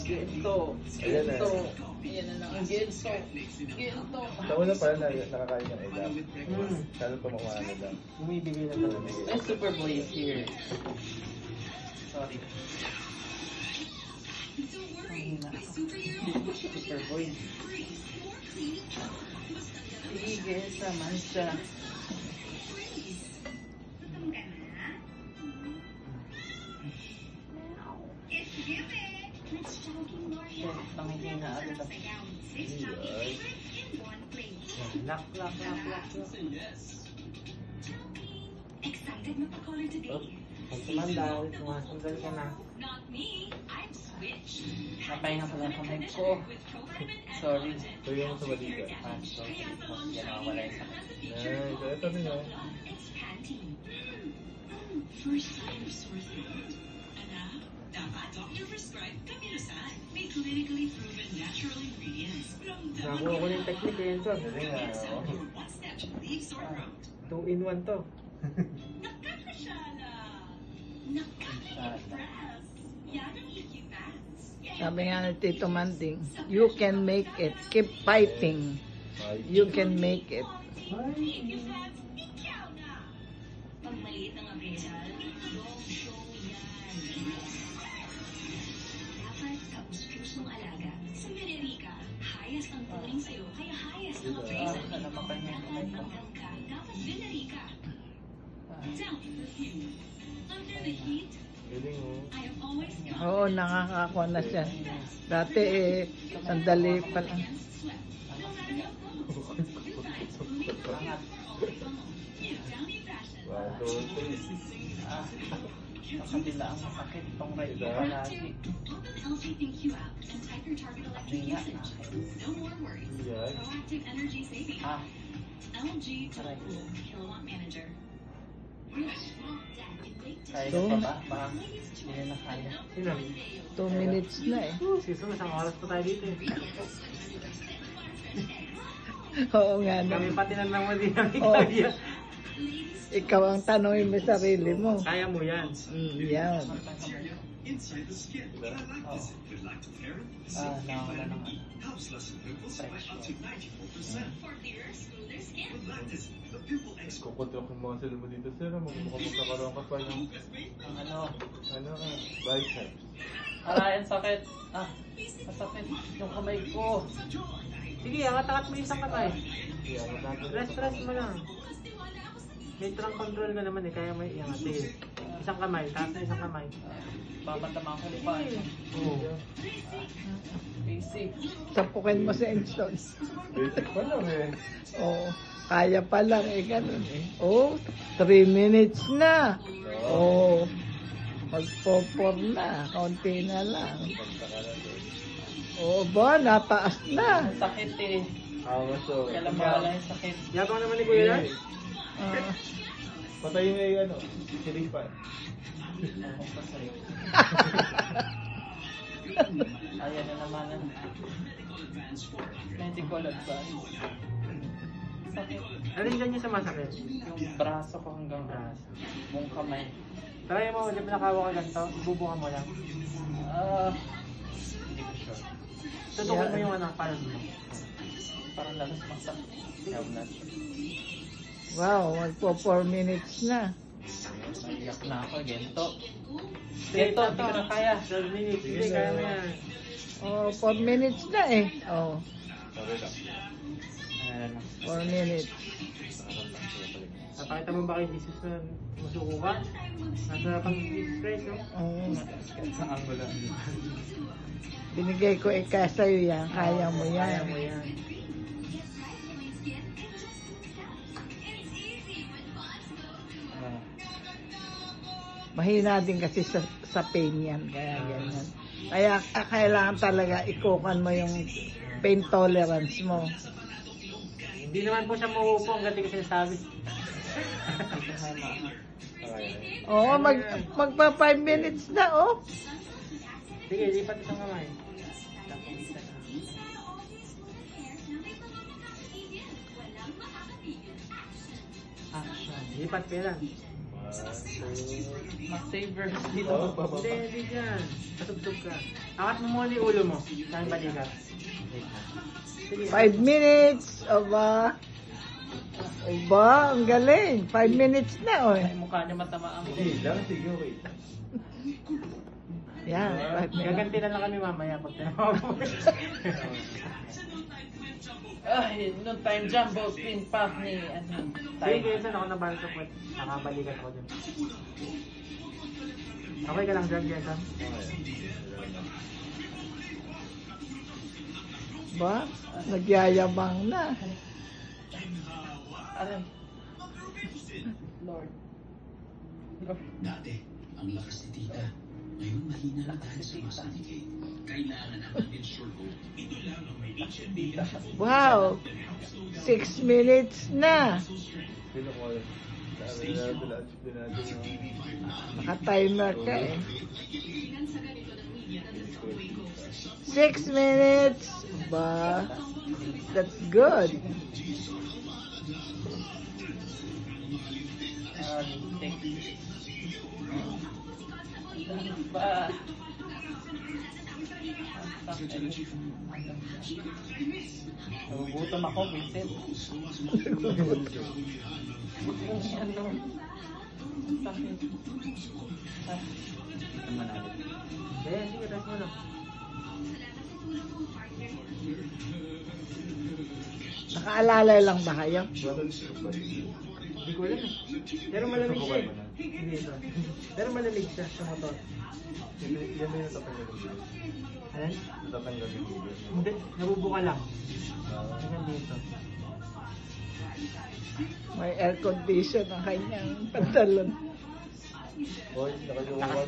Ginto. Ayan na. Ginto. Ayan na lang. Ginto. Ginto. Sa una pa nakakain ng edap. Sana pumamana lang. Bumibigay na talaga. May super blaze here. Sorry. Super boy. Sige, saman siya. Shit, hindi na agad ako. Lock. Excited magpa-color today? Pag sumandal, sumasandal ka na. Not me. I'm switched. Napahinga pala ang kamay ko. Sorry. So yung sa balikat. Sorry. Mas yan nakawala yung sakit. Ay, ito rin yun. It's Pantene. First time sore throat. Dapat doctor prescribed Caminosan. May clinically proven natural ingredients from Nakuha ko yung technique yun to. one step to relieve sore throat. 2-in-1 to. Nakakashala. Nakaka-impress. Yan ang EQ fans. Sabi nga ni Tito Manding, you can make it. Keep fighting. You can make it. EQ fans, ikaw na. Pag maliit ang abreal, long show yan. Dapat kapuspusong alaga. Sa Mererica, hayas ang turing sa'yo, kaya hayas ang appraisal. Ano mapahinga yung kamay ko? Dapat Venerica. Down to perfume. Under the heat, Galing mo. I have always gone Oo, nakakakuha na siya. Dati sandali pa lang. against sweat. No matter how cold. Two times relief for Angat. new Downy fashion. 1, 2, 3. Sa kabila ang masakit itong right ko palagi. Open LG ThinQ app and type your target electric usage. No more worries. Yan. Proactive energy saving. LG Total Kilowatt Manager. Kaya So, pa ba? Parang hindi na kaya. Sino? 2 minutes na eh. Season, isang oras pa tayo dito eh. Oo nga Kami naman. pati na naman din namin Oo. kaya. Ikaw ang tanongin mo sarili mo. Kaya mo yan. Yan. Nakawala ng For clearer, smoother skin. Kukontrol yung muscle mo dito, sir. Mukhang magkakaroon ka pa ng bicep. Aray, ang sakit. Masakit yung kamay ko. Sige, angat-angat mo yung isang kamay. Rest mo lang. May trunk control ka naman eh, kaya mo iangat. Sige. Isang kamay, taas na isang kamay. Babantama ko pa. Oo. Basic. Sapukin mo sa Enson. Basic pa lang eh. Oo. Kaya pa lang eh, ganun eh. Oh, 3 minutes na. Oh, magpo-4 na. Kaunti na lang. Oh, ba, nataas na. Ang sakit eh. So, Kailan mawala yung sakit. Yabang naman ni Kuya yan. Ah, patayin nga yung silipan. Ako pa sa'yo. Ayan na naman ang medical advice. Sakit. Alin dyan yung sumasakit? Yung braso ko hanggang braso. Buong kamay. Try mo, di ba nakawa ka ganito? Ibubuka mo lang. Hindi ko sure. Tutukan mo yung anak, parang mo. Parang lalas masakit. I'm not sure. wow, magpo 4 minutes na. Naiyak na ako. Gento. Gento, hindi ko na kaya. 12 minutes. Hindi, kaya mo yan. Oh, 4 minutes na eh. Oh, Okay lang. Ayan na. 4 minutes. Napakita mo ba kayo business na masuko ka? Nasa pang business price, no? Oh, Sa angulo. binigay ko ika sa'yo yan. Kaya mo Kaya yan. mo yan. Mahina din kasi sa pain yan. Kaya ganyan. Kaya kailangan talaga ikukan mo yung pain tolerance mo. Hindi naman po siya mauupo ang gati ko sinasabi. Oo, magpa 5 minutes na, oh. Sige, lipat isang kamay. Action. Lipat ka lang. Mas saver dito. Hindi dyan. Patugtog ka. Angat mo muna yung ulo mo. Saan balikat? Wait na. Sige. 5 minutes. Aba. Aba, ang galing. 5 minutes na, oy. Ay, mukha niya matamaan mo. Sige lang, sige, wait. Yan, 5 minutes. Gaganti na lang kami mamaya pag tinawag. Ay, noong time jumbo, spin pack ni, Sige, kaya saan ako nabalik sa puwet. Nakabalikan ako dun. Okay ka lang dyan, Jason? Ba? Nagyayabang na. Aray. Lord. Dati, ang lakas ni tita. Ngayon mahina na dahil sa masanigay. Kailangan naman ensure ko, ito lang ang may HNB. Wow. 6 minutes na. Sino ko alam? Sabi na lahat din natin yung... Naka-timer ka eh. 6 minutes. Ba? That's good. Ba? Nagugutom ako, Vincent. Ano? Bakit? Kaya, sige, rest mo lang. Nakaalala lang ba kayo? Hindi ko alam eh. Pero malamig siya eh. Hindi ito. Pero malamig siya sa motor. Yan ba yung natapanggal ng video? Ayan? Natapanggal ng video. Hindi, nabubuka lang. Hanggang dito. May air condition ang kanyang pantalon. Boy, nakagawa